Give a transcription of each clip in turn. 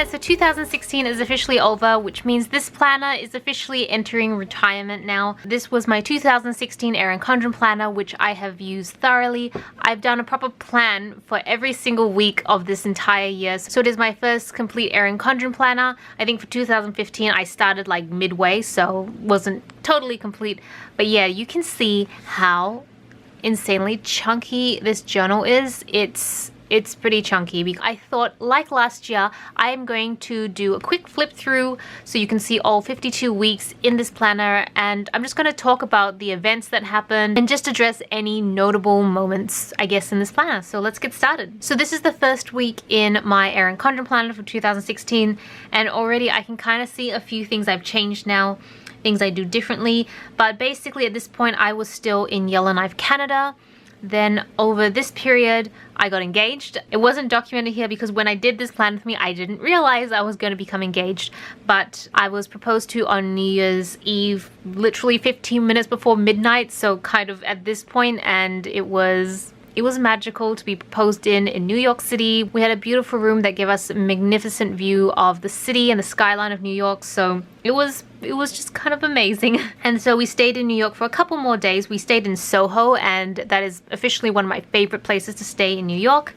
guys, so 2016 is officially over, which means this planner is officially entering retirement now. This was my 2016 Erin Condren planner, which I have used thoroughly. I've done a proper plan for every single week of this entire year. So it is my first complete Erin Condren planner. I think for 2015 I started like midway, so wasn't totally complete. But yeah, you can see how insanely chunky this journal is. It's pretty chunky. I thought, like last year, I am going to do a quick flip through so you can see all 52 weeks in this planner, and I'm just going to talk about the events that happened and just address any notable moments, I guess, in this planner. So let's get started. So this is the first week in my Erin Condren planner for 2016, and already I can kind of see a few things I've changed now, things I do differently. But basically at this point I was still in Yellowknife, Canada. Then over this period I got engaged. It wasn't documented here because when I did this plan with me I didn't realize I was going to become engaged, but I was proposed to on New Year's Eve, literally 15 minutes before midnight, so kind of at this point, and it was magical to be proposed in New York City. We had a beautiful room that gave us a magnificent view of the city and the skyline of New York, so it was just kind of amazing. And so we stayed in New York for a couple more days. We stayed in Soho, and that is officially one of my favorite places to stay in New York.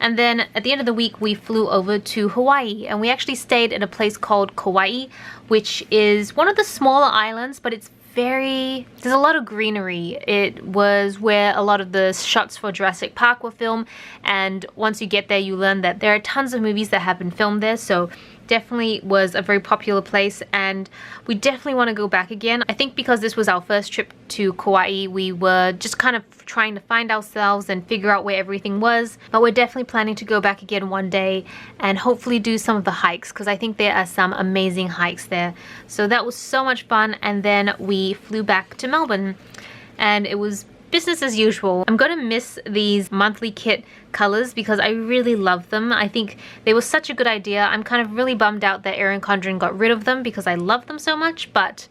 And then at the end of the week we flew over to Hawaii, and we actually stayed in a place called Kauai, which is one of the smaller islands, but there's a lot of greenery. It was where a lot of the shots for Jurassic Park were filmed, and once you get there you learn that there are tons of movies that have been filmed there, so definitely was a very popular place, and we definitely want to go back again. I think because this was our first trip to Kauai, we were just kind of trying to find ourselves and figure out where everything was, but we're definitely planning to go back again one day and hopefully do some of the hikes, because I think there are some amazing hikes there. So that was so much fun, and then we flew back to Melbourne and it was business as usual. I'm gonna miss these monthly kit colors because I really love them. I think they were such a good idea. I'm kind of really bummed out that Erin Condren got rid of them because I love them so much, but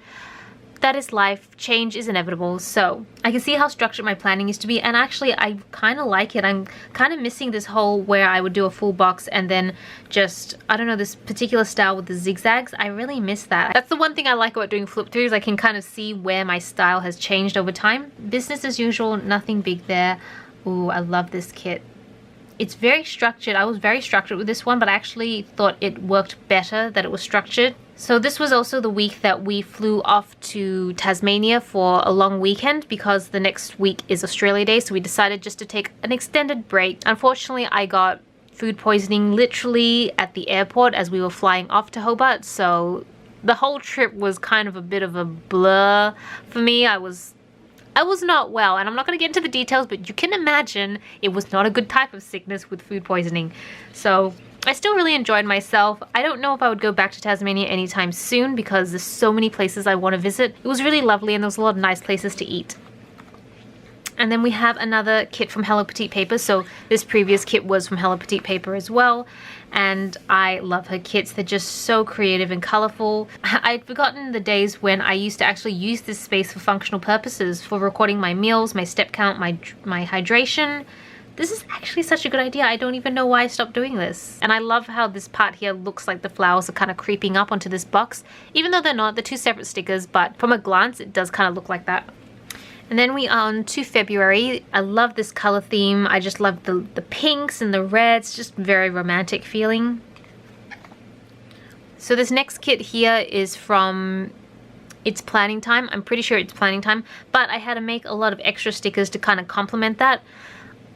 that is life. Change is inevitable. So I can see how structured my planning used to be, and actually I kind of like it. I'm kind of missing this whole where I would do a full box and then just, I don't know, this particular style with the zigzags. I really miss that. That's the one thing I like about doing flip throughs. I can kind of see where my style has changed over time. Business as usual, nothing big there. Ooh, I love this kit. It's very structured. I was very structured with this one, but I actually thought it worked better that it was structured. So this was also the week that we flew off to Tasmania for a long weekend because the next week is Australia Day, so we decided just to take an extended break. Unfortunately, I got food poisoning literally at the airport as we were flying off to Hobart, so the whole trip was kind of a bit of a blur for me. I was not well, and I'm not going to get into the details, but you can imagine it was not a good type of sickness with food poisoning. So I still really enjoyed myself. I don't know if I would go back to Tasmania anytime soon because there's so many places I want to visit. It was really lovely and there was a lot of nice places to eat. And then we have another kit from Hello Petite Paper. So this previous kit was from Hello Petite Paper as well. And I love her kits. They're just so creative and colorful. I'd forgotten the days when I used to actually use this space for functional purposes, for recording my meals, my step count, my hydration. This is actually such a good idea. I don't even know why I stopped doing this. And I love how this part here looks like the flowers are kind of creeping up onto this box. Even though they're not, they're two separate stickers, but from a glance it does kind of look like that. And then we are on to February. I love this color theme. I just love the pinks and the reds, just very romantic feeling. So this next kit here is from It's Planning Time. I'm pretty sure It's Planning Time, but I had to make a lot of extra stickers to kind of complement that.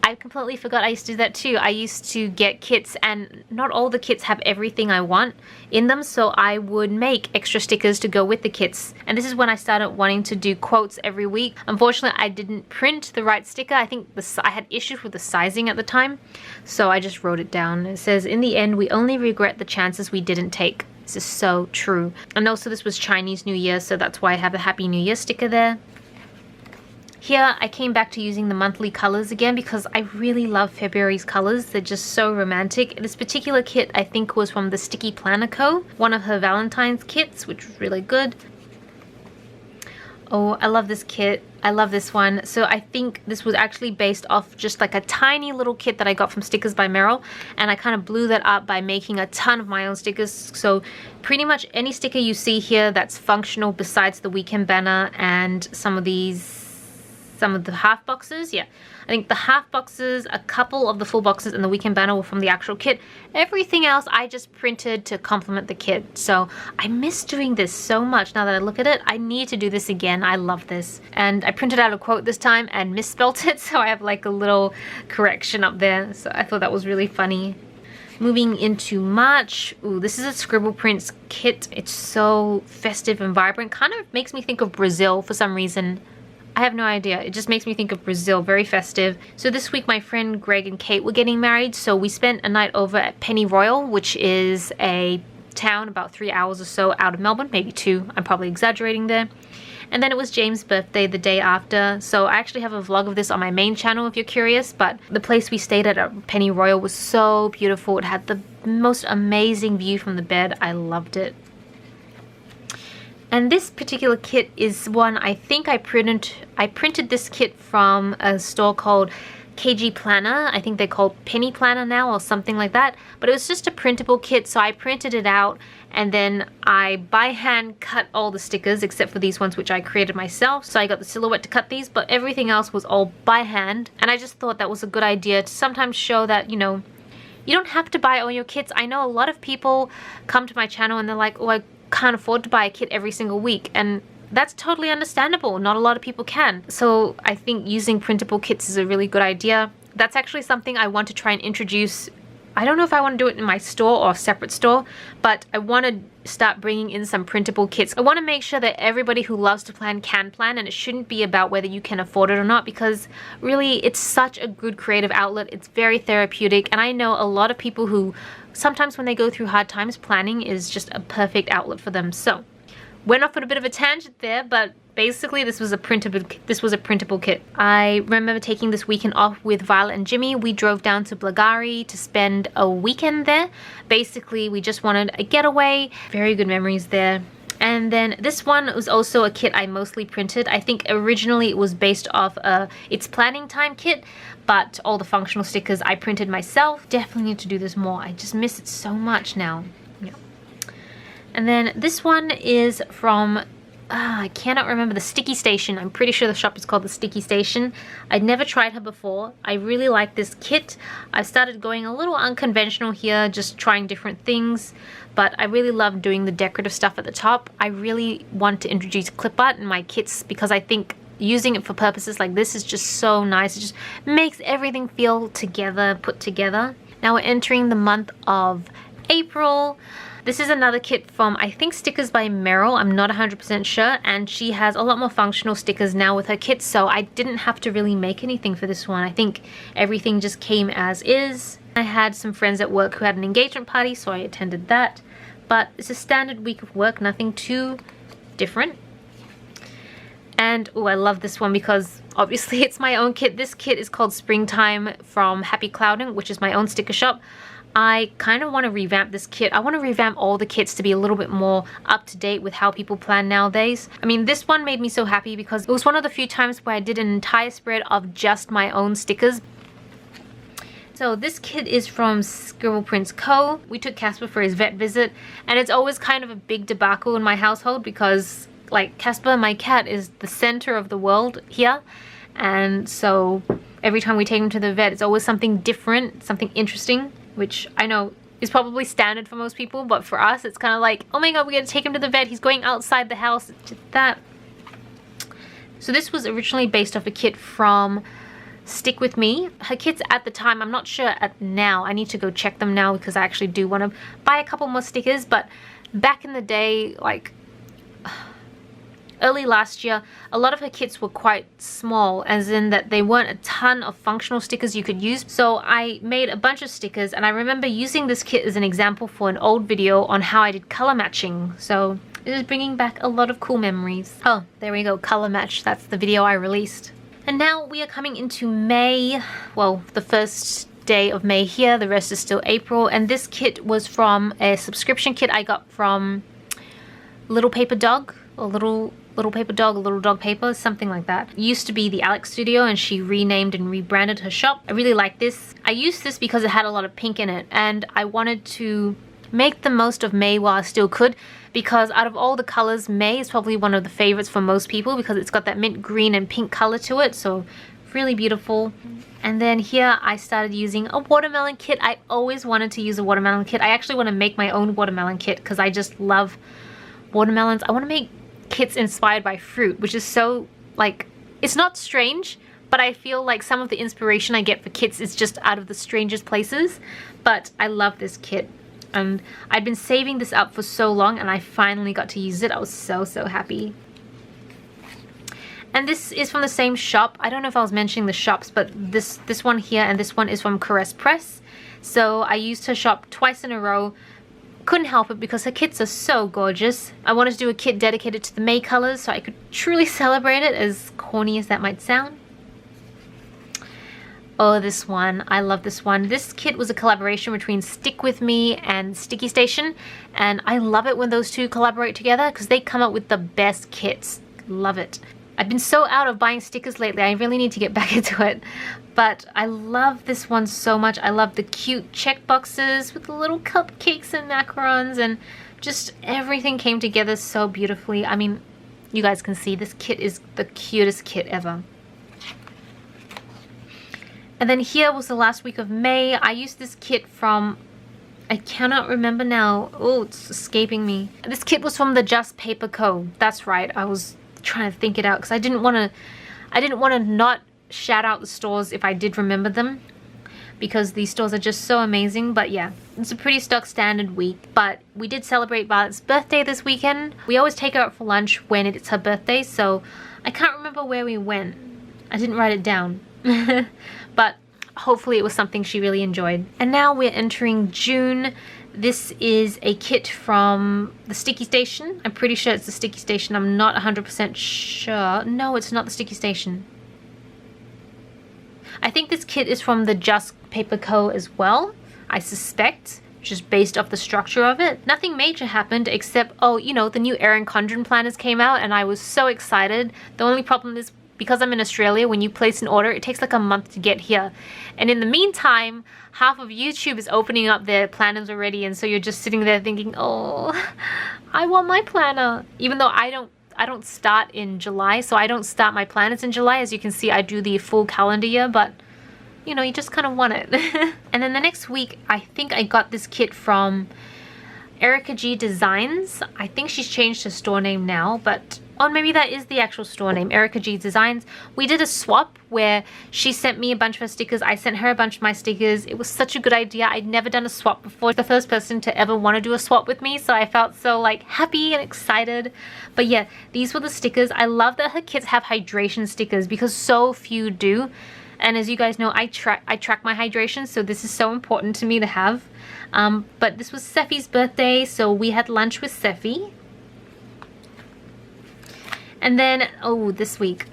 I completely forgot I used to do that too. I used to get kits and not all the kits have everything I want in them, so I would make extra stickers to go with the kits. And this is when I started wanting to do quotes every week. Unfortunately, I didn't print the right sticker. I think I had issues with the sizing at the time, so I just wrote it down. It says, "In the end, we only regret the chances we didn't take." This is so true. And also this was Chinese New Year, so that's why I have a Happy New Year sticker there. Here I came back to using the monthly colors again because I really love February's colors. They're just so romantic. This particular kit I think was from the Sticky Planner Co., one of her Valentine's kits, which was really good. Oh, I love this kit. I love this one. So I think this was actually based off just like a tiny little kit that I got from Stickers by Meryl, and I kind of blew that up by making a ton of my own stickers. So pretty much any sticker you see here that's functional besides the weekend banner and some of the half boxes, yeah. I think the half boxes, a couple of the full boxes, and the weekend banner were from the actual kit. Everything else I just printed to complement the kit. So I miss doing this so much now that I look at it. I need to do this again. I love this. And I printed out a quote this time and misspelt it, so I have like a little correction up there. So I thought that was really funny. Moving into March, ooh, this is a Scribble Prints kit. It's so festive and vibrant. Kind of makes me think of Brazil for some reason. I have no idea. It just makes me think of Brazil. Very festive. So this week my friend Greg and Kate were getting married, so we spent a night over at Penny Royal, which is a town about 3 hours or so out of Melbourne, maybe 2. I'm probably exaggerating there. And then it was James' birthday the day after, so I actually have a vlog of this on my main channel if you're curious. But the place we stayed at Penny Royal was so beautiful. It had the most amazing view from the bed. I loved it. And this particular kit is one I think I printed this kit from a store called KG Planner. I think they're called Penny Planner now or something like that. But it was just a printable kit, so I printed it out and then I by hand cut all the stickers except for these ones which I created myself. So I got the silhouette to cut these, but everything else was all by hand. And I just thought that was a good idea to sometimes show that, you know, you don't have to buy all your kits. I know a lot of people come to my channel and they're like, oh, I can't afford to buy a kit every single week, and that's totally understandable. Not a lot of people can. So I think using printable kits is a really good idea. That's actually something I want to try and introduce. I don't know if I want to do it in my store or a separate store, but I want to start bringing in some printable kits. I want to make sure that everybody who loves to plan can plan, and it shouldn't be about whether you can afford it or not, because really it's such a good creative outlet. It's very therapeutic, and I know a lot of people who sometimes when they go through hard times, planning is just a perfect outlet for them. So went off on a bit of a tangent there, but basically this was a printable kit. I remember taking this weekend off with Violet and Jimmy. We drove down to Blackgowrie to spend a weekend there. Basically we just wanted a getaway. Very good memories there. And then this one was also a kit I mostly printed. I think originally it was based off It's Planning Time kit, but all the functional stickers I printed myself. Definitely need to do this more. I just miss it so much now. Yeah. And then this one is from, I cannot remember, the Sticky Station. I'm pretty sure the shop is called the Sticky Station. I'd never tried her before. I really like this kit. I started going a little unconventional here, just trying different things, but I really love doing the decorative stuff at the top. I really want to introduce clip art in my kits because I think using it for purposes like this is just so nice. It just makes everything feel together, put together. Now we're entering the month of April. This is another kit from, I think, Stickers by Meryl. I'm not 100% sure, and she has a lot more functional stickers now with her kits, so I didn't have to really make anything for this one. I think everything just came as is. I had some friends at work who had an engagement party, so I attended that. But it's a standard week of work, nothing too different. And oh, I love this one because obviously it's my own kit. This kit is called Springtime from Happy Clouding, which is my own sticker shop. I kind of want to revamp this kit. I want to revamp all the kits to be a little bit more up to date with how people plan nowadays. I mean, this one made me so happy because it was one of the few times where I did an entire spread of just my own stickers. So this kit is from Scribble Prints Co. We took Casper for his vet visit, and it's always kind of a big debacle in my household because, like, Casper, my cat, is the center of the world here, and so every time we take him to the vet, it's always something different, something interesting, which I know is probably standard for most people, but for us it's kind of like, oh my god, we gotta take him to the vet, he's going outside the house, just that. So this was originally based off a kit from Stick With Me. Her kits at the time, I'm not sure at now, I need to go check them now because I actually do want to buy a couple more stickers, but back in the day, like early last year, a lot of her kits were quite small, as in that they weren't a ton of functional stickers you could use. So I made a bunch of stickers, and I remember using this kit as an example for an old video on how I did color matching. So it is bringing back a lot of cool memories. Oh, there we go, color match. That's the video I released. And now we are coming into May. Well, the first day of May here, the rest is still April. And this kit was from a subscription kit I got from Little Paper Dog, or Little Little Paper Dog, Little Dog Paper, something like that. It used to be the Alex Studio and she renamed and rebranded her shop. I really like this. I used this because it had a lot of pink in it and I wanted to make the most of May while I still could, because out of all the colors, May is probably one of the favorites for most people because it's got that mint green and pink color to it, so really beautiful. And then here I started using a watermelon kit. I always wanted to use a watermelon kit. I actually want to make my own watermelon kit because I just love watermelons. I want to make kits inspired by fruit, which is so, like, it's not strange, but I feel like some of the inspiration I get for kits is just out of the strangest places. But I love this kit and I'd been saving this up for so long and I finally got to use it. I was so happy. And this is from the same shop. I don't know if I was mentioning the shops, but this one here and this one is from Caress Press. So I used her shop twice in a row. Couldn't help it because her kits are so gorgeous. I wanted to do a kit dedicated to the May colors so I could truly celebrate it, as corny as that might sound. Oh, this one. I love this one. This kit was a collaboration between Stick With Me and Sticky Station, and I love it when those two collaborate together because they come up with the best kits. Love it. I've been so out of buying stickers lately. I really need to get back into it. But I love this one so much. I love the cute check boxes with the little cupcakes and macarons, and just everything came together so beautifully. I mean, you guys can see this kit is the cutest kit ever. And then here was the last week of May. I used this kit from, I cannot remember now. Oh, it's escaping me. This kit was from the Just Paper Co. That's right. I was trying to think it out because I didn't want to not shout out the stores if I did remember them, because these stores are just so amazing. But yeah, it's a pretty stock standard week. But we did celebrate Violet's birthday this weekend. We always take her out for lunch when it's her birthday, so I can't remember where we went. I didn't write it down. But hopefully it was something she really enjoyed. And now we're entering June. This is a kit from the Sticky Station. I'm pretty sure it's the Sticky Station. I'm not 100% sure. No, it's not the Sticky Station. I think this kit is from the Just Paper Co. as well, I suspect, just based off the structure of it. Nothing major happened except, oh, you know, the new Erin Condren planners came out and I was so excited. The only problem is, because I'm in Australia, when you place an order, it takes like a month to get here. And in the meantime, half of YouTube is opening up their planners already, and so you're just sitting there thinking, oh, I want my planner. Even though I don't start in July, so I don't start my planners in July. As you can see, I do the full calendar year, but you know, you just kind of want it. And then the next week, I think I got this kit from Erica G Designs. I think she's changed her store name now, but or maybe that is the actual store name, Erica G Designs. We did a swap where she sent me a bunch of her stickers, I sent her a bunch of my stickers. It was such a good idea. I'd never done a swap before. The first person to ever want to do a swap with me, so I felt so like happy and excited. But yeah, these were the stickers. I love that her kits have hydration stickers because so few do. And as you guys know, I track my hydration, so this is so important to me to have. But this was Seffi's birthday, so we had lunch with Seffi. And then, oh, this week.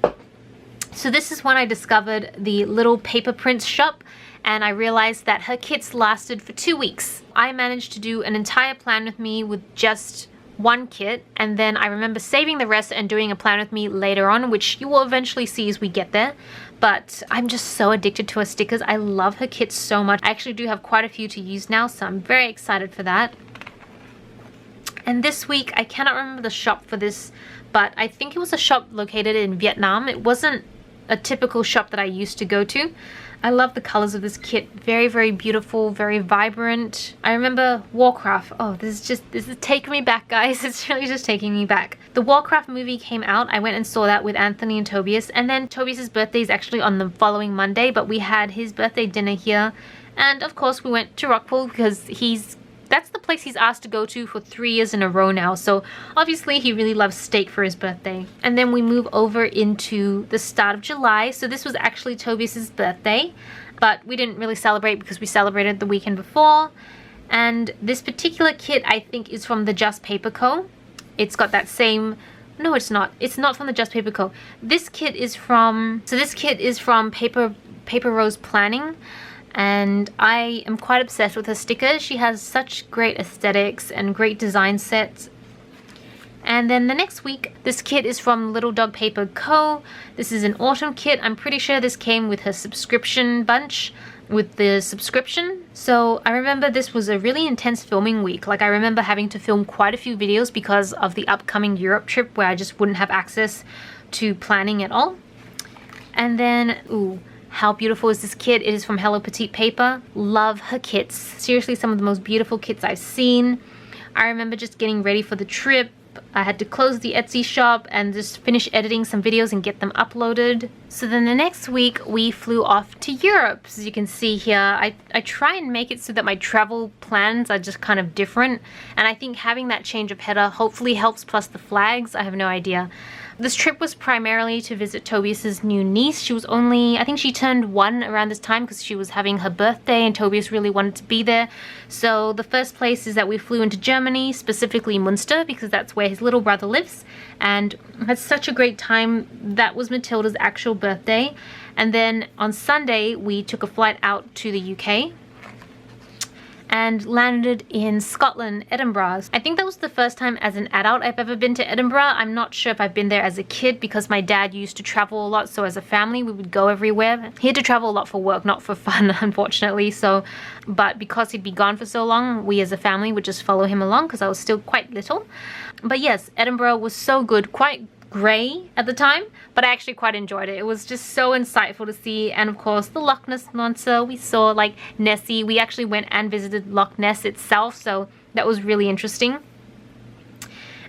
So this is when I discovered the Little Paper Prints shop, and I realized that her kits lasted for 2 weeks. I managed to do an entire plan with me with just one kit, and then I remember saving the rest and doing a plan with me later on, which you will eventually see as we get there. But I'm just so addicted to her stickers. I love her kits so much. I actually do have quite a few to use now, so I'm very excited for that. And this week, I cannot remember the shop for this, but I think it was a shop located in Vietnam. It wasn't a typical shop that I used to go to. I love the colors of this kit. Very, very beautiful, very vibrant. I remember Warcraft. Oh, this is taking me back, guys. It's really just taking me back. The Warcraft movie came out. I went and saw that with Anthony and Tobias. And then Tobias's birthday is actually on the following Monday, but we had his birthday dinner here. And of course, we went to Rockpool because that's the place he's asked to go to for 3 years in a row now. So obviously he really loves steak for his birthday. And then we move over into the start of July. So this was actually Tobias's birthday, but we didn't really celebrate because we celebrated the weekend before. And this particular kit I think is from the Just Paper Co. It's got that same, no it's not. It's not from the Just Paper Co. This kit is from, Paper Rose Planning. And I am quite obsessed with her stickers. She has such great aesthetics and great design sets. And then the next week, this kit is from Little Dog Paper Co. This is an autumn kit. I'm pretty sure this came with her subscription bunch, with the subscription. So I remember this was a really intense filming week. Like, I remember having to film quite a few videos because of the upcoming Europe trip where I just wouldn't have access to planning at all. And then, ooh, how beautiful is this kit? It is from Hello Petite Paper. Love her kits. Seriously, some of the most beautiful kits I've seen. I remember just getting ready for the trip. I had to close the Etsy shop and just finish editing some videos and get them uploaded. So then the next week we flew off to Europe. As you can see here, I try and make it so that my travel plans are just kind of different. And I think having that change of header hopefully helps, plus the flags. I have no idea. This trip was primarily to visit Tobias's new niece. She was only, I think she turned 1 around this time because she was having her birthday and Tobias really wanted to be there. So the first place is that we flew into Germany, specifically Münster, because that's where his little brother lives, and had such a great time. That was Matilda's actual birthday. And then on Sunday we took a flight out to the UK and landed in Scotland, Edinburgh. I think that was the first time as an adult I've ever been to Edinburgh. I'm not sure if I've been there as a kid because my dad used to travel a lot, so as a family we would go everywhere. He had to travel a lot for work, not for fun, unfortunately. But because he'd be gone for so long, we as a family would just follow him along because I was still quite little. But yes, Edinburgh was so good, quite grey at the time, but I actually quite enjoyed it. It was just so insightful to see. And of course the Loch Ness Monster, we saw like Nessie. We actually went and visited Loch Ness itself, so that was really interesting.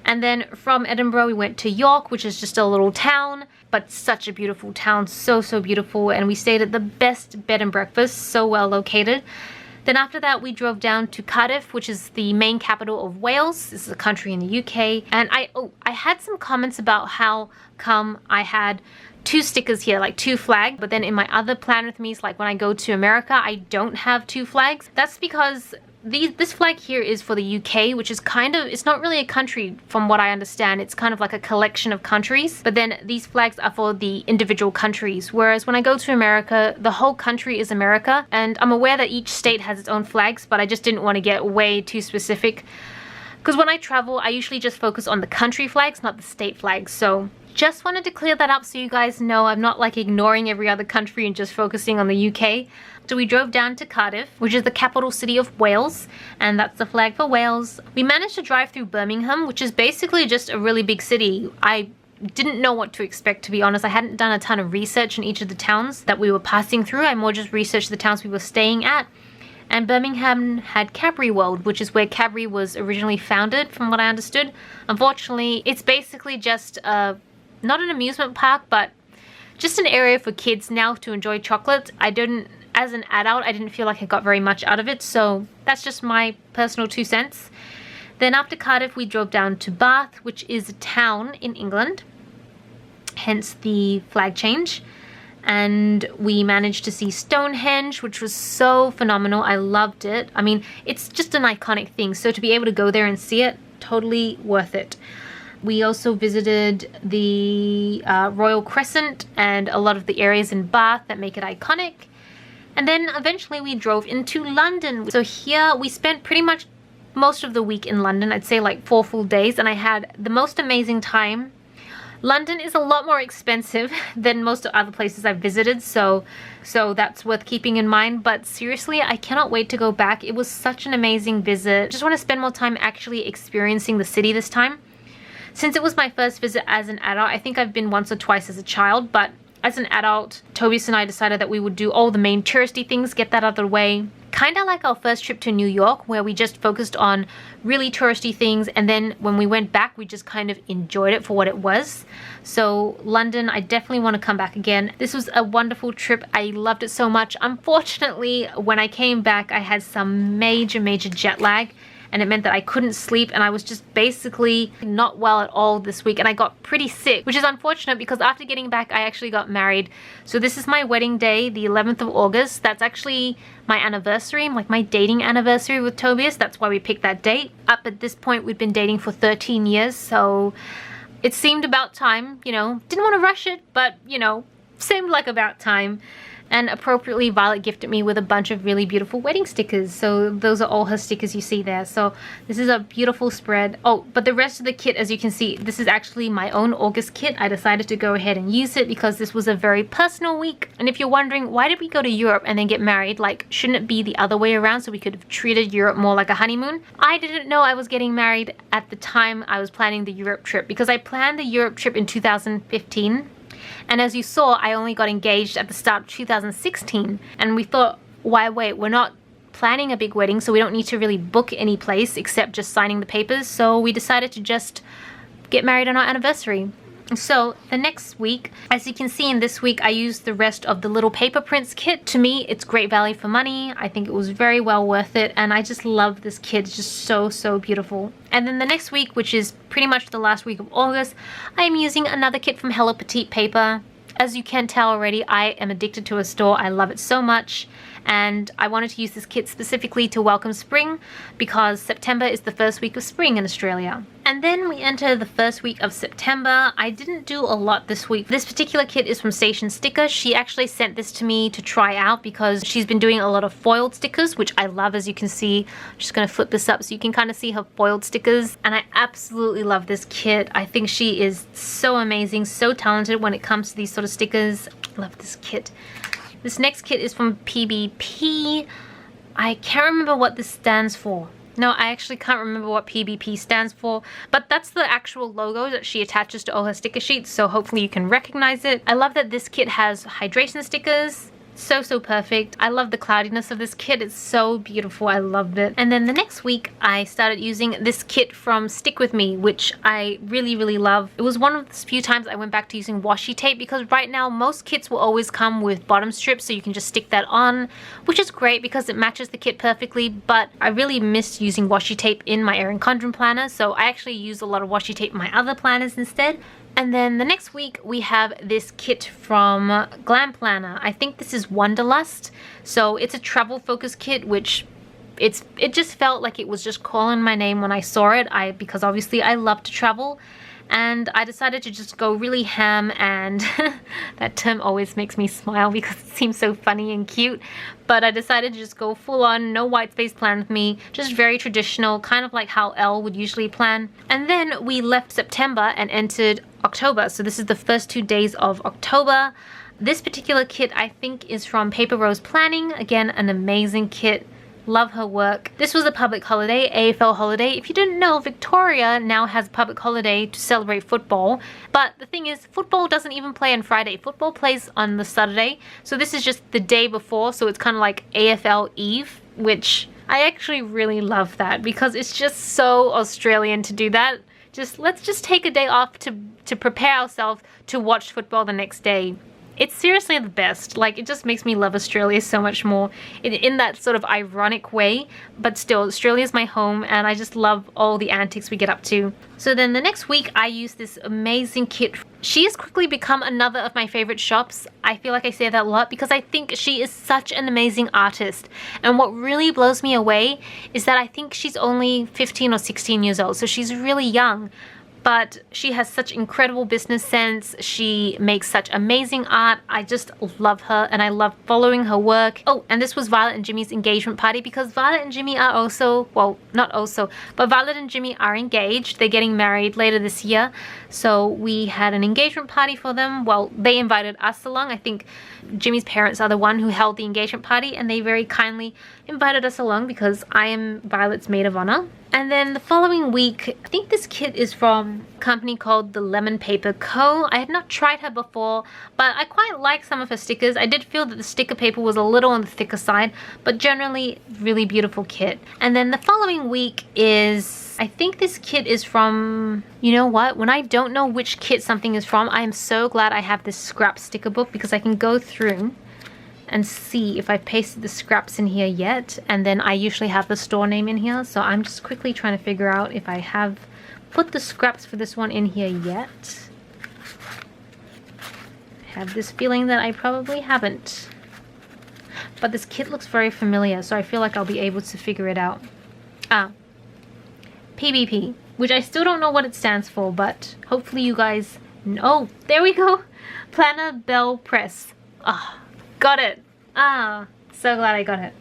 And then from Edinburgh we went to York, which is just a little town, but such a beautiful town, so beautiful. And we stayed at the best bed and breakfast, so well located. Then after that we drove down to Cardiff, which is the main capital of Wales. This is a country in the UK. And I had some comments about how come I had 2 stickers here, like 2 flags, but then in my other plan with me, like when I go to America, I don't have 2 flags. That's because this flag here is for the UK, which is kind of, it's not really a country from what I understand. It's kind of like a collection of countries, but then these flags are for the individual countries. Whereas when I go to America, the whole country is America, and I'm aware that each state has its own flags, but I just didn't want to get way too specific. Because when I travel, I usually just focus on the country flags, not the state flags. So just wanted to clear that up so you guys know I'm not like ignoring every other country and just focusing on the UK. So we drove down to Cardiff, which is the capital city of Wales, and that's the flag for Wales. We managed to drive through Birmingham, which is basically just a really big city. I didn't know what to expect, to be honest. I hadn't done a ton of research in each of the towns that we were passing through. I more just researched the towns we were staying at. And Birmingham had Cadbury World, which is where Cadbury was originally founded, from what I understood. Unfortunately, it's basically just not an amusement park, but just an area for kids now to enjoy chocolate. As an adult, I didn't feel like I got very much out of it, so that's just my personal 2 cents. Then after Cardiff, we drove down to Bath, which is a town in England, hence the flag change. And we managed to see Stonehenge, which was so phenomenal. I loved it. I mean, it's just an iconic thing, so to be able to go there and see it, totally worth it. We also visited the Royal Crescent and a lot of the areas in Bath that make it iconic. And then eventually we drove into London. So here we spent pretty much most of the week in London. I'd say like 4 full days, and I had the most amazing time. London is a lot more expensive than most other places I've visited, so that's worth keeping in mind. But seriously, I cannot wait to go back. It was such an amazing visit. Just want to spend more time actually experiencing the city this time. Since it was my first visit as an adult, I think I've been once or twice as a child, but as an adult, Tobias and I decided that we would do all the main touristy things, get that out of the way. Kind of like our first trip to New York, where we just focused on really touristy things, and then when we went back, we just kind of enjoyed it for what it was. So London, I definitely want to come back again. This was a wonderful trip. I loved it so much. Unfortunately, when I came back, I had some major jet lag, and it meant that I couldn't sleep, and I was just basically not well at all this week, and I got pretty sick, which is unfortunate because after getting back I actually got married. So this is my wedding day, the 11th of August. That's actually my anniversary, like my dating anniversary with Tobias. That's why we picked that date. Up at this point we'd been dating for 13 years, so it seemed about time, you know. Didn't want to rush it, but you know, seemed like about time. And appropriately, Violet gifted me with a bunch of really beautiful wedding stickers. So those are all her stickers you see there. So this is a beautiful spread. Oh, but the rest of the kit, as you can see, this is actually my own August kit. I decided to go ahead and use it because this was a very personal week. And if you're wondering, why did we go to Europe and then get married? Like, shouldn't it be the other way around so we could have treated Europe more like a honeymoon? I didn't know I was getting married at the time I was planning the Europe trip, because I planned the Europe trip in 2015. And as you saw, I only got engaged at the start of 2016. And we thought, why wait? We're not planning a big wedding, so we don't need to really book any place except just signing the papers. So we decided to just get married on our anniversary. So the next week, as you can see in this week, I used the rest of the little paper prints kit. To me, it's great value for money. I think it was very well worth it, and I just love this kit. It's just so beautiful. And then the next week, which is pretty much the last week of August, I'm using another kit from Hello Petite Paper. As you can tell already, I am addicted to a store. I love it so much. And I wanted to use this kit specifically to welcome spring, because September is the first week of spring in Australia. And then we enter the first week of September. I didn't do a lot this week. This particular kit is from Station Sticker. She actually sent this to me to try out because she's been doing a lot of foiled stickers, which I love, as you can see. I'm just gonna flip this up so you can kind of see her foiled stickers. And I absolutely love this kit. I think she is so amazing, so talented when it comes to these sort of stickers. Love this kit. This next kit is from PBP. I can't remember what this stands for. No, I actually can't remember what PBP stands for, but that's the actual logo that she attaches to all her sticker sheets, so hopefully you can recognize it. I love that this kit has hydration stickers. So perfect. I love the cloudiness of this kit. It's so beautiful. I loved it. And then the next week I started using this kit from Stick With Me, which I really love. It was one of the few times I went back to using washi tape, because right now most kits will always come with bottom strips, so you can just stick that on, which is great because it matches the kit perfectly. But I really missed using washi tape in my Erin Condren planner, so I actually use a lot of washi tape in my other planners instead. And then the next week we have this kit from Glam Planner. I think this is Wanderlust. So it's a travel focus kit, which it just felt like it was just calling my name when I saw it. Because obviously I love to travel, and I decided to just go really ham, and that term always makes me smile because it seems so funny and cute. But I decided to just go full on, no white space plan with me, just very traditional, kind of like how Elle would usually plan. And then we left September and entered October. So this is the first 2 days of October. This particular kit I think is from Paper Rose Planning. Again, an amazing kit. Love her work. This was a public holiday, AFL holiday. If you didn't know, Victoria now has a public holiday to celebrate football. But the thing is, football doesn't even play on Friday. Football plays on the Saturday. So this is just the day before. So it's kind of like AFL Eve, which I actually really love that because it's just so Australian to do that. Let's just take a day off to prepare ourselves to watch football the next day. It's seriously the best. Like, it just makes me love Australia so much more in that sort of ironic way. But still, Australia is my home, and I just love all the antics we get up to. So then the next week, I used this amazing kit. She has quickly become another of my favorite shops. I feel like I say that a lot because I think she is such an amazing artist. And what really blows me away is that I think she's only 15 or 16 years old, so she's really young. But she has such incredible business sense. She makes such amazing art. I just love her, and I love following her work. Oh, and this was Violet and Jimmy's engagement party, because Violet and Jimmy are also, well, not also, but Violet and Jimmy are engaged. They're getting married later this year. So we had an engagement party for them. Well, they invited us along. I think Jimmy's parents are the one who held the engagement party, and they very kindly invited us along because I am Violet's maid of honor. And then the following week, I think this kit is from a company called the Lemon Paper Co. I had not tried her before, but I quite like some of her stickers. I did feel that the sticker paper was a little on the thicker side, but generally really beautiful kit. And then the following week is, I think this kit is from, you know what? When I don't know which kit something is from, I am so glad I have this scrap sticker book because I can go through and see if I've pasted the scraps in here yet. And then I usually have the store name in here, so I'm just quickly trying to figure out if I have put the scraps for this one in here yet. I have this feeling that I probably haven't, but this kit looks very familiar, so I feel like I'll be able to figure it out. PBP, which I still don't know what it stands for, but hopefully you guys know. There we go. Planner Bell Press. got it. Ah, so glad I got it.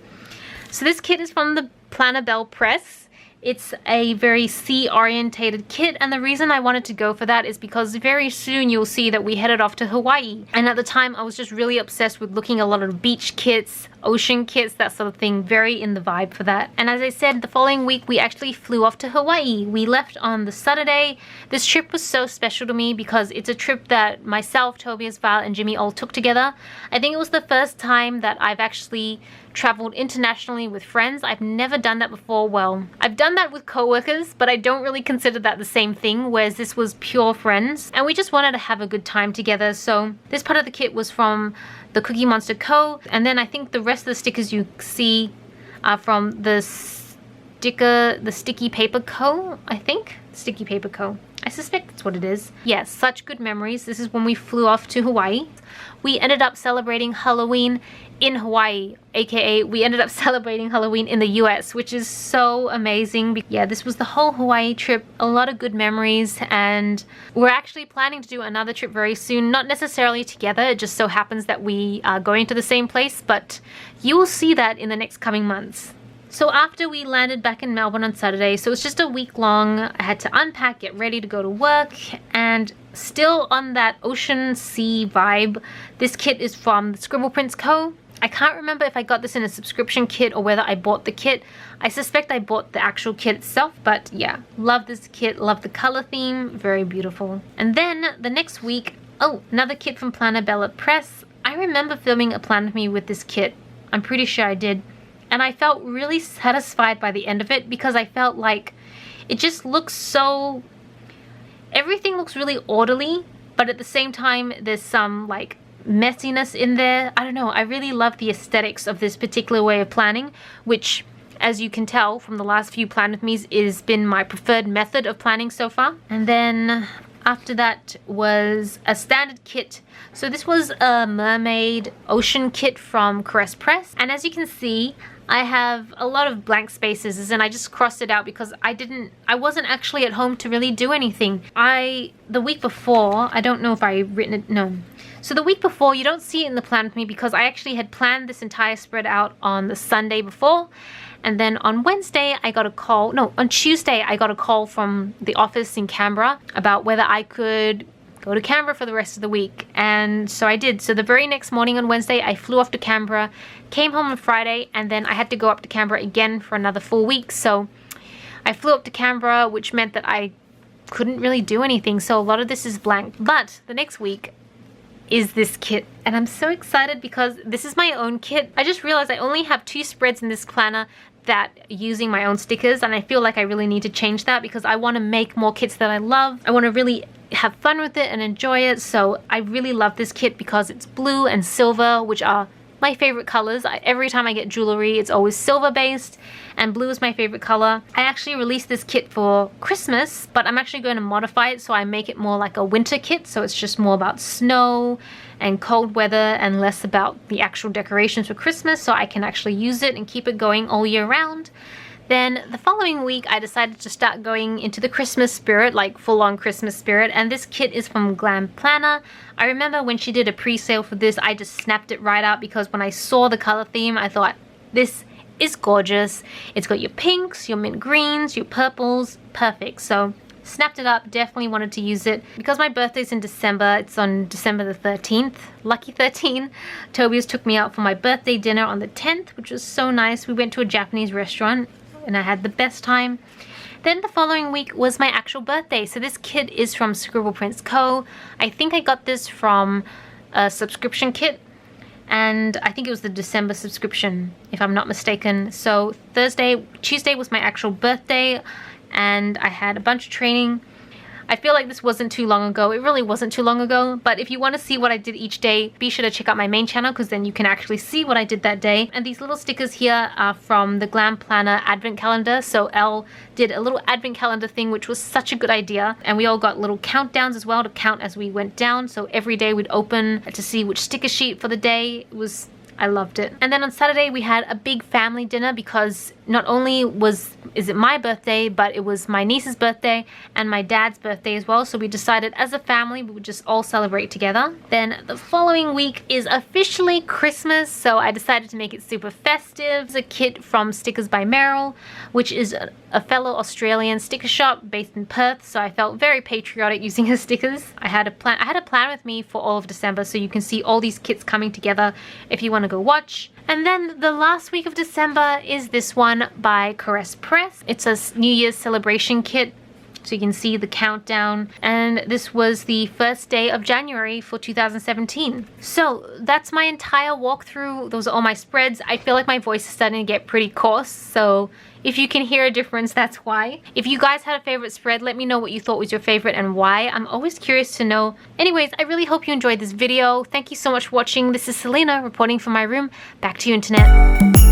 So this kit is from the Planner Bell Press. It's a very sea-orientated kit, and the reason I wanted to go for that is because very soon you'll see that we headed off to Hawaii. And at the time I was just really obsessed with looking at a lot of beach kits, ocean kits, that sort of thing, very in the vibe for that. And as I said, the following week we actually flew off to Hawaii. We left on the Saturday. This trip was so special to me because it's a trip that myself, Tobias, Val, and Jimmy all took together. I think it was the first time that I've actually traveled internationally with friends. I've never done that before. Well, I've done that with co-workers, but I don't really consider that the same thing, whereas this was pure friends. And we just wanted to have a good time together. So this part of the kit was from the Cookie Monster Co. And then I think the rest of the stickers you see are from the Sticky Paper Co. I think. Sticky Paper Co. I suspect that's what it is. Yes, such good memories. This is when we flew off to Hawaii. We ended up celebrating Halloween in Hawaii, aka we ended up celebrating Halloween in the US, which is so amazing. Yeah, this was the whole Hawaii trip, a lot of good memories, and we're actually planning to do another trip very soon, not necessarily together, it just so happens that we are going to the same place, but you will see that in the next coming months. So after we landed back in Melbourne on Saturday, so it's just a week long, I had to unpack, get ready to go to work, and still on that ocean sea vibe, this kit is from the Scribble Prints Co. I can't remember if I got this in a subscription kit or whether I bought the kit. I suspect I bought the actual kit itself, but yeah, love this kit, love the color theme, very beautiful. And then the next week, oh, another kit from Planner Bella Press. I remember filming a plan with me with this kit. I'm pretty sure I did. And I felt really satisfied by the end of it because I felt like it just looks so... Everything looks really orderly, but at the same time, there's some like messiness in there. I don't know, I really love the aesthetics of this particular way of planning, which, as you can tell from the last few Plan With Me's, has been my preferred method of planning so far. And then after that was a standard kit. So this was a mermaid ocean kit from Caress Press, and as you can see, I have a lot of blank spaces, and I just crossed it out because I wasn't actually at home to really do anything. The week before, I don't know if I written it, no. So the week before, you don't see it in the Plan With Me because I actually had planned this entire spread out on the Sunday before. And then on Wednesday, I got a call, no, on Tuesday, I got a call from the office in Canberra about whether I could go to Canberra for the rest of the week. And so I did. So the very next morning on Wednesday, I flew off to Canberra, came home on Friday, and then I had to go up to Canberra again for another full week. So I flew up to Canberra, which meant that I couldn't really do anything. So a lot of this is blank. But the next week is this kit, and I'm so excited because this is my own kit. I just realized I only have 2 spreads in this planner that using my own stickers, and I feel like I really need to change that because I want to make more kits that I love. I want to really have fun with it and enjoy it. So I really love this kit because it's blue and silver, which are my favorite colors. Every time I get jewelry, it's always silver based, and blue is my favorite color. I actually released this kit for Christmas, but I'm actually going to modify it so I make it more like a winter kit, so it's just more about snow and cold weather and less about the actual decorations for Christmas, so I can actually use it and keep it going all year round. Then the following week, I decided to start going into the Christmas spirit, like full-on Christmas spirit, and this kit is from Glam Planner. I remember when she did a pre-sale for this, I just snapped it right out because when I saw the color theme, I thought, this is gorgeous. It's got your pinks, your mint greens, your purples, perfect. So snapped it up, definitely wanted to use it. Because my birthday's in December, it's on December the 13th, lucky 13. Tobias took me out for my birthday dinner on the 10th, which was so nice. We went to a Japanese restaurant and I had the best time. Then the following week was my actual birthday. So this kit is from Scribble Prints Co. I think I got this from a subscription kit, and I think it was the December subscription, if I'm not mistaken. So Tuesday was my actual birthday, and I had a bunch of training. I feel like this wasn't too long ago. It really wasn't too long ago, but if you want to see what I did each day, be sure to check out my main channel because then you can actually see what I did that day. And these little stickers here are from the Glam Planner advent calendar. So Elle did a little advent calendar thing, which was such a good idea. And we all got little countdowns as well to count as we went down. So every day we'd open to see which sticker sheet for the day. I loved it. And then on Saturday we had a big family dinner because not only is it my birthday, but it was my niece's birthday and my dad's birthday as well. So we decided as a family we would just all celebrate together. Then the following week is officially Christmas, so I decided to make it super festive. It's a kit from Stickers by Meryl, which is a fellow Australian sticker shop based in Perth, so I felt very patriotic using her stickers. I had a plan with me for all of December, so you can see all these kits coming together if you want to go watch. And then the last week of December is this one by Caress Press. It's a New Year's celebration kit, so you can see the countdown. And this was the first day of January for 2017. So that's my entire walkthrough. Those are all my spreads. I feel like my voice is starting to get pretty coarse, so if you can hear a difference, that's why. If you guys had a favorite spread, let me know what you thought was your favorite and why. I'm always curious to know. Anyways, I really hope you enjoyed this video. Thank you so much for watching. This is Celina reporting from my room. Back to you, internet.